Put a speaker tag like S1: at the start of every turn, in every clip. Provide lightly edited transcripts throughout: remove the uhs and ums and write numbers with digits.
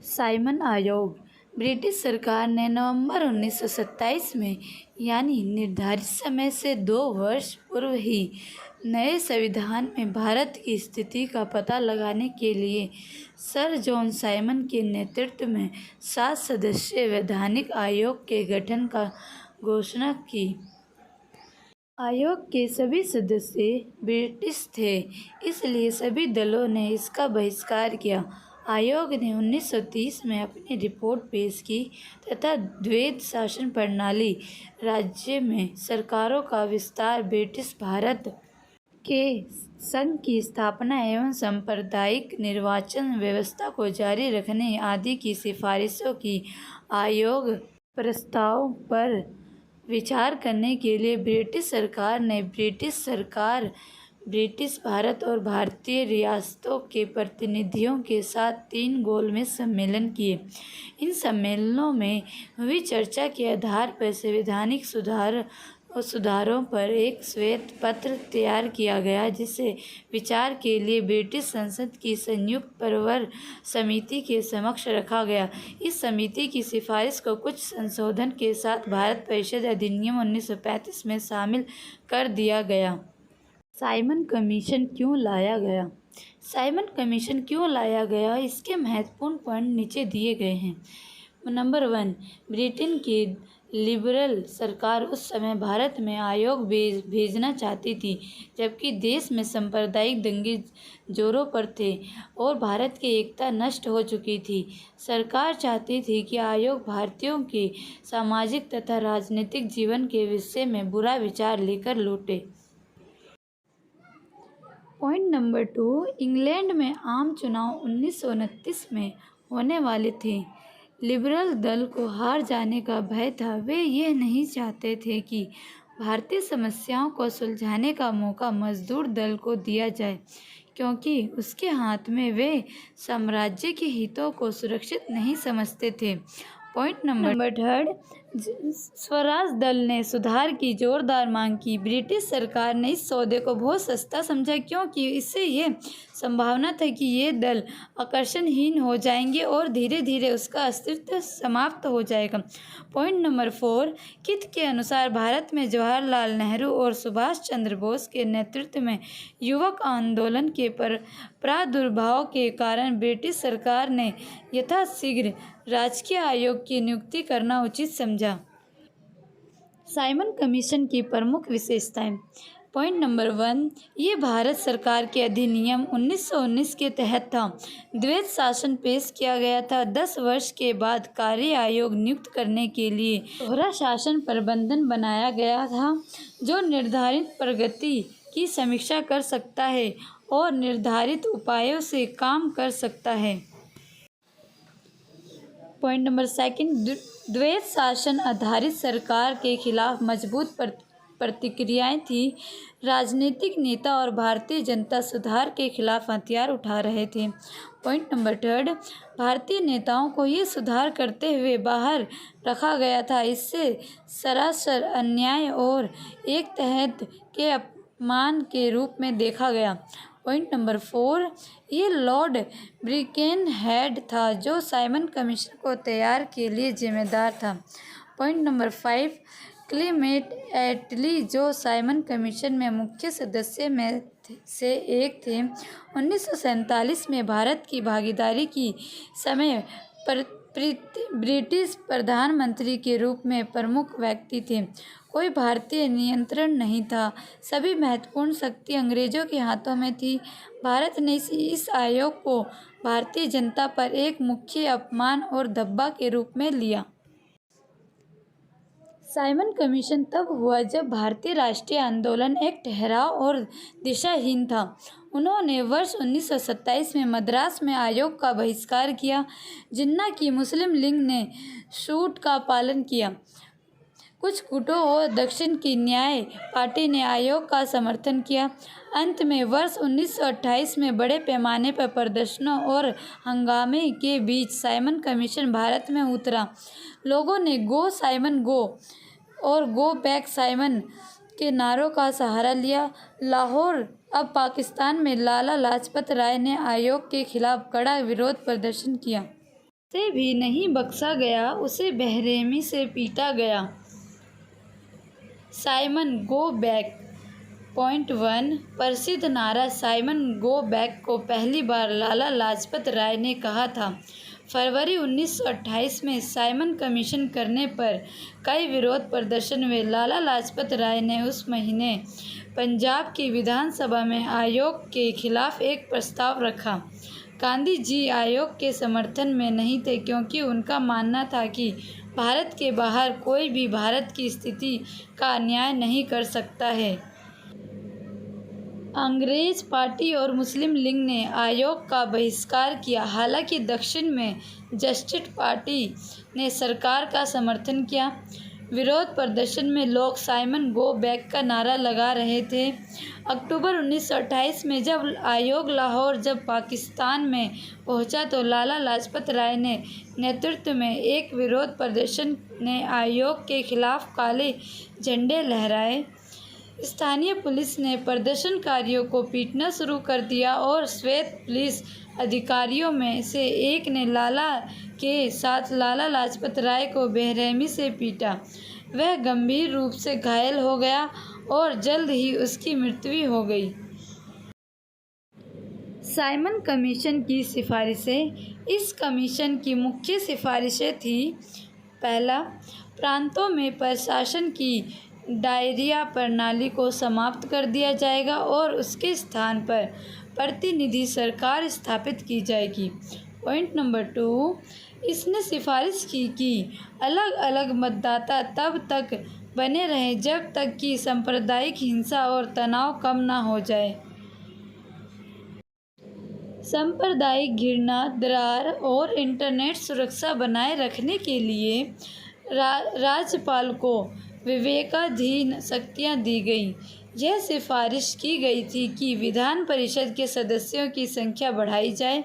S1: Simon आयोग। British सरकार ने नवंबर 1927 में यानी निर्धारित समय से 2 वर्ष पूर्व ही नए संविधान में भारत की स्थिति का पता लगाने के लिए सर जॉन साइमन के नेतृत्व में 7 सदस्यीय वैधानिक आयोग के गठन का घोषणा की। आयोग के सभी सदस्य ब्रिटिश थे, इसलिए सभी दलों ने इसका बहिष्कार किया। आयोग ने 1930 में अपनी रिपोर्ट पेश की तथा द्वैध शासन प्रणाली, राज्य में सरकारों का विस्तार, ब्रिटिश भारत के संघ की स्थापना एवं सांप्रदायिक निर्वाचन व्यवस्था को जारी रखने आदि की सिफारिशों की। आयोग प्रस्ताव पर विचार करने के लिए ब्रिटिश सरकार ने ब्रिटिश भारत और भारतीय रियासतों के प्रतिनिधियों के साथ 3 गोलमेज सम्मेलन किए। इन सम्मेलनों में हुई चर्चा के आधार पर संवैधानिक सुधारों पर एक श्वेत पत्र तैयार किया गया, जिसे विचार के लिए ब्रिटिश संसद की संयुक्त प्रवर समिति के समक्ष रखा गया। इस समिति की सिफारिश को कुछ संशोधन के साथ भारत परिषद अधिनियम 1935 में शामिल कर दिया गया। साइमन कमीशन क्यों लाया गया? साइमन कमीशन क्यों लाया गया, इसके महत्वपूर्ण पॉइंट नीचे दिए गए हैं। नंबर 1, ब्रिटेन की लिबरल सरकार उस समय भारत में आयोग भेजना चाहती थी, जबकि देश में सांप्रदायिक दंगे जोरों पर थे और भारत की एकता नष्ट हो चुकी थी। सरकार चाहती थी कि आयोग भारतीयों के सामाजिक तथा राजनीतिक जीवन के विषय में बुरा विचार लेकर लौटे। पॉइंट नंबर 2, इंग्लैंड में आम चुनाव 1929 में होने वाले थे। लिबरल दल को हार जाने का भय था। वे ये नहीं चाहते थे कि भारतीय समस्याओं को सुलझाने का मौका मजदूर दल को दिया जाए, क्योंकि उसके हाथ में वे साम्राज्य के हितों को सुरक्षित नहीं समझते थे। पॉइंट नंबर 3, स्वराज दल ने सुधार की जोरदार मांग की। ब्रिटिश सरकार ने इस सौदे को बहुत सस्ता समझा, क्योंकि इससे ये संभावना था कि ये दल आकर्षणहीन हो जाएंगे और धीरे धीरे उसका अस्तित्व समाप्त हो जाएगा। पॉइंट नंबर 4, कित के अनुसार भारत में जवाहरलाल नेहरू और सुभाष चंद्र बोस के नेतृत्व में युवक आंदोलन के प्रादुर्भाव के कारण ब्रिटिश सरकार ने यथाशीघ्र राजकीय आयोग की नियुक्ति करना उचित समझा। साइमन कमीशन की प्रमुख विशेषताएं। पॉइंट नंबर 1, ये भारत सरकार के अधिनियम 1919 के तहत था। द्वैध शासन पेश किया गया था। 10 वर्ष के बाद कार्य आयोग नियुक्त करने के लिए दोहरा शासन प्रबंधन बनाया गया था, जो निर्धारित प्रगति की समीक्षा कर सकता है और निर्धारित उपायों से काम कर सकता है। पॉइंट नंबर 2, द्वैध शासन आधारित सरकार के खिलाफ मजबूत प्रतिक्रियाएं थी। राजनीतिक नेता और भारतीय जनता सुधार के खिलाफ हथियार उठा रहे थे। पॉइंट नंबर 3, भारतीय नेताओं को ये सुधार करते हुए बाहर रखा गया था। इससे सरासर अन्याय और एक तहत के अपमान के रूप में देखा गया। पॉइंट नंबर 4, ये लॉर्ड ब्रिकेनहेड था, जो साइमन कमीशन को तैयार के लिए जिम्मेदार था। पॉइंट नंबर 5, क्लेमेंट एटली, जो साइमन कमीशन में मुख्य सदस्य में से एक थे, 1947 में भारत की भागीदारी की समय ब्रिटिश प्रधानमंत्री के रूप में प्रमुख व्यक्ति थे। कोई भारतीय नियंत्रण नहीं था। सभी महत्वपूर्ण शक्ति अंग्रेजों के हाथों में थी। भारत ने इस आयोग को भारतीय जनता पर एक मुख्य अपमान और धब्बा के रूप में लिया। साइमन कमीशन तब हुआ जब भारतीय राष्ट्रीय आंदोलन एक ठहराव और दिशाहीन था। उन्होंने वर्ष 1927 में मद्रास में आयोग का बहिष्कार किया। जिन्ना की मुस्लिम लीग ने छूट का पालन किया। कुछ गुटों और दक्षिण की न्याय पार्टी ने आयोग का समर्थन किया। अंत में वर्ष 1928 में बड़े पैमाने पर प्रदर्शनों और हंगामे के बीच साइमन कमीशन भारत में उतरा। लोगों ने गो साइमन गो और गो बैक साइमन के नारों का सहारा लिया। लाहौर अब पाकिस्तान में लाला लाजपत राय ने आयोग के खिलाफ कड़ा विरोध प्रदर्शन किया। से भी नहीं बख्शा गया, उसे बेरहमी से पीटा गया। Simon go back. पॉइंट 1 प्रसिद्ध नारा साइमन गो बैक को पहली बार लाला लाजपत राय ने कहा था। फरवरी 1928 में साइमन कमीशन करने पर कई विरोध प्रदर्शन हुए। लाला लाजपत राय ने उस महीने पंजाब की विधानसभा में आयोग के खिलाफ एक प्रस्ताव रखा। गांधी जी आयोग के समर्थन में नहीं थे, क्योंकि उनका मानना था कि भारत के बाहर कोई भी भारत की स्थिति का न्याय नहीं कर सकता है। अंग्रेज पार्टी और मुस्लिम लीग ने आयोग का बहिष्कार किया। हालांकि दक्षिण में जस्टिस पार्टी ने सरकार का समर्थन किया। विरोध प्रदर्शन में लोग साइमन गो बैक का नारा लगा रहे थे। अक्टूबर 1928 में जब आयोग लाहौर जब पाकिस्तान में पहुंचा तो लाला लाजपत राय ने नेतृत्व में एक विरोध प्रदर्शन ने आयोग के खिलाफ काले झंडे लहराए। स्थानीय पुलिस ने प्रदर्शनकारियों को पीटना शुरू कर दिया और श्वेत पुलिस अधिकारियों में से एक ने लाला के साथ लाला लाजपत राय को बेरहमी से पीटा। वह गंभीर रूप से घायल हो गया और जल्द ही उसकी मृत्यु हो गई। साइमन कमीशन की सिफारिशें। इस कमीशन की मुख्य सिफारिशें थी। पहला, प्रांतों में प्रशासन की दायरिया प्रणाली को समाप्त कर दिया जाएगा और उसके स्थान पर प्रतिनिधि सरकार स्थापित की जाएगी। पॉइंट नंबर 2, इसने सिफारिश की कि अलग अलग मतदाता तब तक बने रहें जब तक कि सांप्रदायिक हिंसा और तनाव कम न हो जाए। सांप्रदायिक घृणा, दरार और इंटरनेट सुरक्षा बनाए रखने के लिए राज्यपाल को विवेकाधीन शक्तियां दी गई। यह सिफारिश की गई थी कि विधान परिषद के सदस्यों की संख्या बढ़ाई जाए।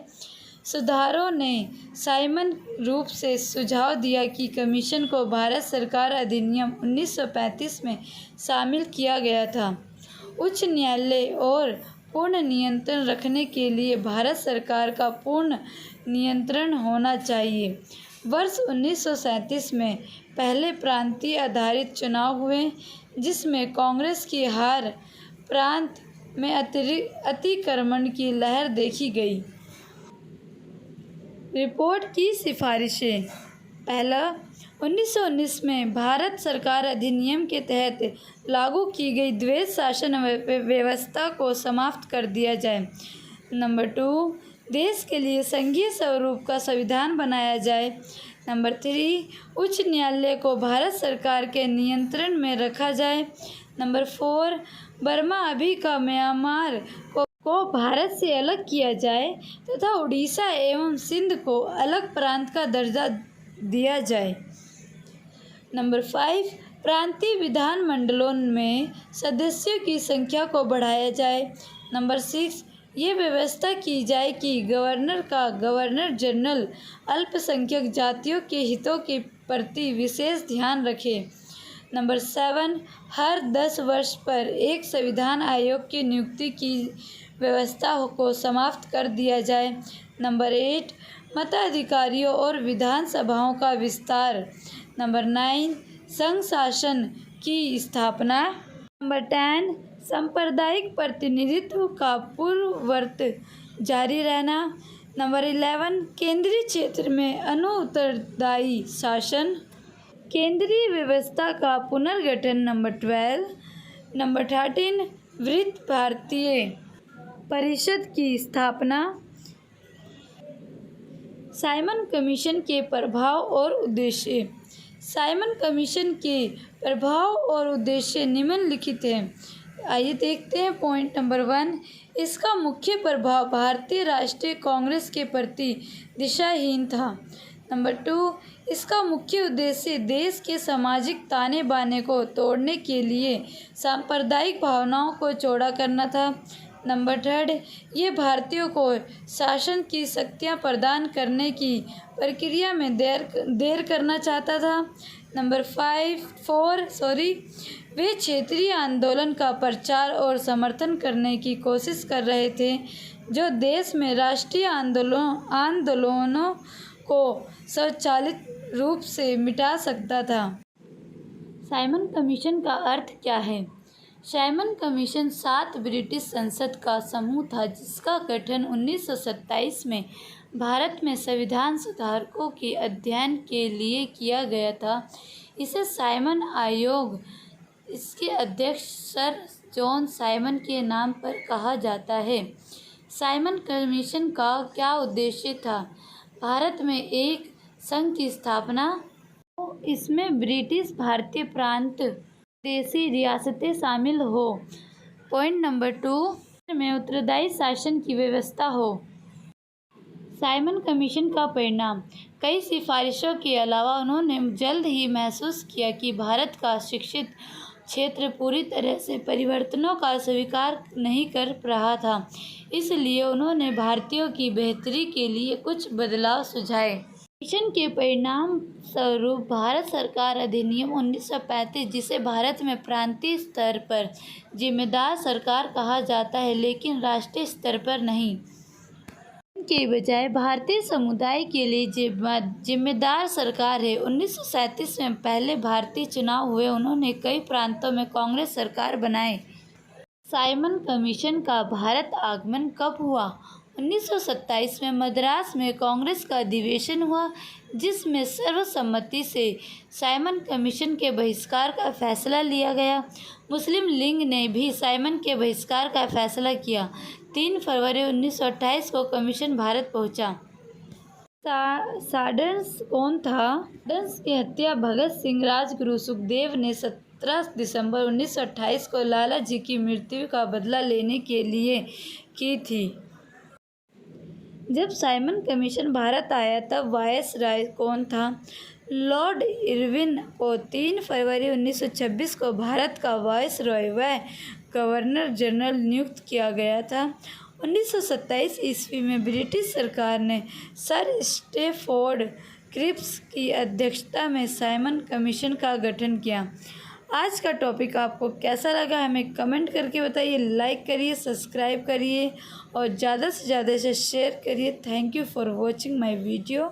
S1: सुधारों ने साइमन रूप से सुझाव दिया कि कमीशन को भारत सरकार अधिनियम 1935 में शामिल किया गया था। उच्च न्यायालय और पूर्ण नियंत्रण रखने के लिए भारत सरकार का पूर्ण नियंत्रण होना चाहिए। वर्ष 1937 में पहले प्रांतीय आधारित चुनाव हुए, जिसमें कांग्रेस की हार प्रांत में अतिक्रमण की लहर देखी गई। रिपोर्ट की सिफारिशें। पहला, 1919 में भारत सरकार अधिनियम के तहत लागू की गई द्वैध शासन व्यवस्था को समाप्त कर दिया जाए। नंबर 2, देश के लिए संघीय स्वरूप का संविधान बनाया जाए। नंबर 3, उच्च न्यायालय को भारत सरकार के नियंत्रण में रखा जाए। नंबर 4, बर्मा अभी का म्यांमार को भारत से अलग किया जाए तथा उड़ीसा एवं सिंध को अलग प्रांत का दर्जा दिया जाए। नंबर 5, प्रांतीय विधानमंडलों में सदस्यों की संख्या को बढ़ाया जाए। नंबर 6, ये व्यवस्था की जाए कि गवर्नर जनरल अल्पसंख्यक जातियों के हितों के प्रति विशेष ध्यान रखे। नंबर 7, हर 10 वर्ष पर एक संविधान आयोग की नियुक्ति की व्यवस्था को समाप्त कर दिया जाए। नंबर 8, मताधिकारियों और विधानसभाओं का विस्तार। नंबर 9, संघ शासन की स्थापना। नंबर 10, सांप्रदायिक प्रतिनिधित्व का पूर्ववत जारी रहना। नंबर 11, केंद्रीय क्षेत्र में अनुत्तरदायी शासन, केंद्रीय व्यवस्था का पुनर्गठन। नंबर 12, नंबर 13, वृत्त भारतीय परिषद की स्थापना। साइमन कमीशन के प्रभाव और उद्देश्य। साइमन कमीशन के प्रभाव और उद्देश्य निम्नलिखित हैं। आइए देखते हैं। पॉइंट नंबर 1, इसका मुख्य प्रभाव भारतीय राष्ट्रीय कांग्रेस के प्रति दिशाहीन था। नंबर 2, इसका मुख्य उद्देश्य देश के सामाजिक ताने बाने को तोड़ने के लिए सांप्रदायिक भावनाओं को चौड़ा करना था। नंबर 3, ये भारतीयों को शासन की शक्तियाँ प्रदान करने की प्रक्रिया में देर करना चाहता था। नंबर 4, वे क्षेत्रीय आंदोलन का प्रचार और समर्थन करने की कोशिश कर रहे थे, जो देश में राष्ट्रीय आंदोलनों को स्वचालित रूप से मिटा सकता था। साइमन कमीशन का अर्थ क्या है? साइमन कमीशन 7 ब्रिटिश संसद का समूह था जिसका गठन 1927 में भारत में संविधान सुधारों के अध्ययन के लिए किया गया था। इसे साइमन आयोग, इसके अध्यक्ष सर जॉन साइमन के नाम पर कहा जाता है। साइमन कमीशन का क्या उद्देश्य था? भारत में एक संघ की स्थापना, इसमें ब्रिटिश भारतीय प्रांत, देशी रियासतें शामिल हो। पॉइंट नंबर 2 में उत्तरदायी शासन की व्यवस्था हो। साइमन कमीशन का परिणाम, कई सिफारिशों के अलावा उन्होंने जल्द ही महसूस किया कि भारत का शिक्षित क्षेत्र पूरी तरह से परिवर्तनों का स्वीकार नहीं कर रहा था। इसलिए उन्होंने भारतीयों की बेहतरी के लिए कुछ बदलाव सुझाए। कमीशन के परिणाम स्वरूप भारत सरकार अधिनियम 1935, जिसे भारत में प्रांतीय स्तर पर जिम्मेदार सरकार कहा जाता है लेकिन राष्ट्रीय स्तर पर नहीं, के बजाय भारतीय समुदाय के लिए जिम्मेदार सरकार है। 1937 में पहले भारतीय चुनाव हुए, उन्होंने कई प्रांतों में कांग्रेस सरकार बनाए। साइमन कमीशन का भारत आगमन कब हुआ? 1927 में मद्रास में कांग्रेस का अधिवेशन हुआ जिसमें सर्वसम्मति से साइमन कमीशन के बहिष्कार का फैसला लिया गया। मुस्लिम लीग ने भी साइमन के बहिष्कार का फैसला किया। 3 फरवरी 1928 को कमीशन भारत पहुंचा। सॉर्डर्स कौन था? सॉर्डर्स की हत्या भगत सिंह, राजगुरु सुखदेव ने 17 दिसंबर 1928 को लाला जी की मृत्यु का बदला लेने के लिए की थी। जब साइमन कमीशन भारत आया तब वायसराय कौन था? लॉर्ड इरविन को 3 फरवरी 1926 को भारत का वायसरॉय व गवर्नर जनरल नियुक्त किया गया था। 1927 ईस्वी में ब्रिटिश सरकार ने सर स्टैफोर्ड क्रिप्स की अध्यक्षता में साइमन कमीशन का गठन किया। आज का टॉपिक आपको कैसा लगा हमें कमेंट करके बताइए। लाइक करिए, सब्सक्राइब करिए और ज़्यादा से ज़्यादा इसे शेयर करिए। Thank you for watching my video.